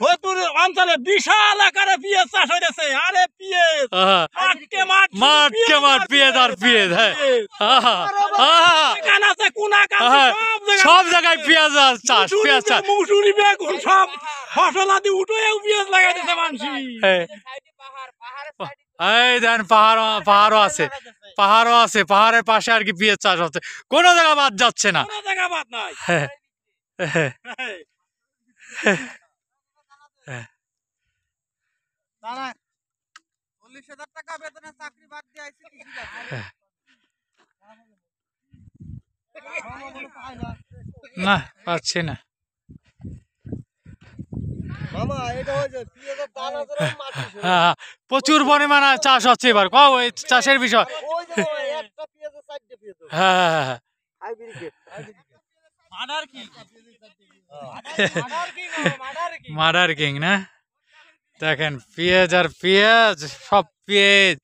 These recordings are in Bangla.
ফতুর অঞ্চলে বিশাল আকারে পেঁয়াজ চাষ হয়েছে। আরে পেঁয়াজ মাঠকে মাঠ পেঁয়াজ আর পেঁয়াজ। হ্যাঁ সব জায়গায় পেঁয়াজ চাষ, পেঁয়াজ চাষ, মুসুরি বেগুন সব ফসল আদি উঠেও পেঁয়াজ লাগাইতেছে মানুষ। এই দেন পাহাড়ও আছে, পাহাড়ও আছে, পাহাড়ের পাশে আর কি পেঁয়াজ চাষ হচ্ছে, কোনো জায়গা বাদ যাচ্ছে না। কোনো জায়গা বাদ নাই। না পাচ্ছি না। প্রচুর পরিমাণে চাষ হচ্ছে এবার, কও এই চাষের বিষয়। হ্যাঁ মার্ডার কিং না, দেখেন পেঁয়াজ আর পেঁয়াজ, সব পেঁয়াজ,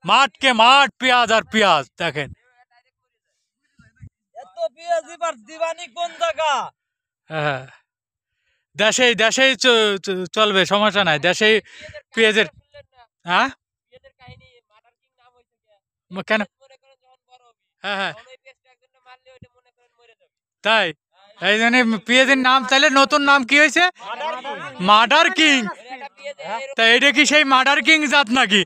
মাঠকে মাঠ পেঁয়াজ আর পেঁয়াজ। দেখেন হ্যাঁ দেশেই দেশেই চলবে, সমস্যা নাই, দেশেই পেঁয়াজের। হ্যাঁ কেন? হ্যাঁ হ্যাঁ তাই, এই জন্য পেঁয়াজের নাম তাহলে নতুন নাম কি হয়েছে? Murder king. তা এটা কি সেই মার্ডার কিং জাত নাকি?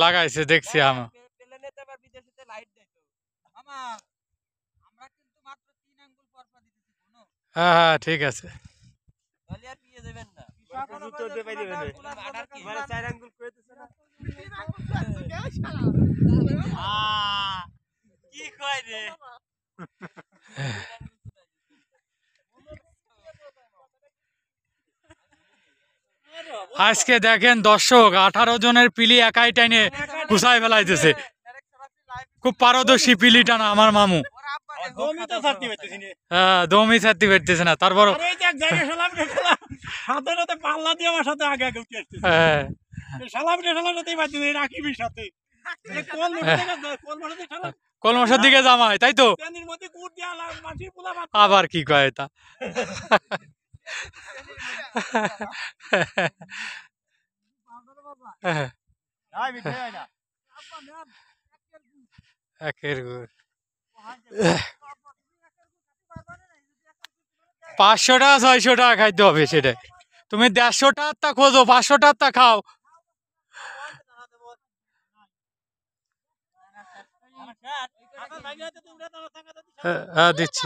লাগাইছে দেখছি আমি। হ্যাঁ হ্যাঁ ঠিক আছে। আজকে দেখেন দর্শক, 18 জনের পিলি একাই টাইনে গুছাই ফেলাইতেছে। খুব পারদর্শী পিলি টানা আমার মামু। হ্যাঁ দমই ছাড়তে পারতেছে না, তারপর কলমসার দিকে জামাই, তাই তো? আবার কি কয় তা? একের 500 টাকা 600 টাকা খাইতে হবে সেটা। তুমি 150 টাকা খোঁজো, 500 টাকা খাও। হ্যাঁ দিচ্ছি।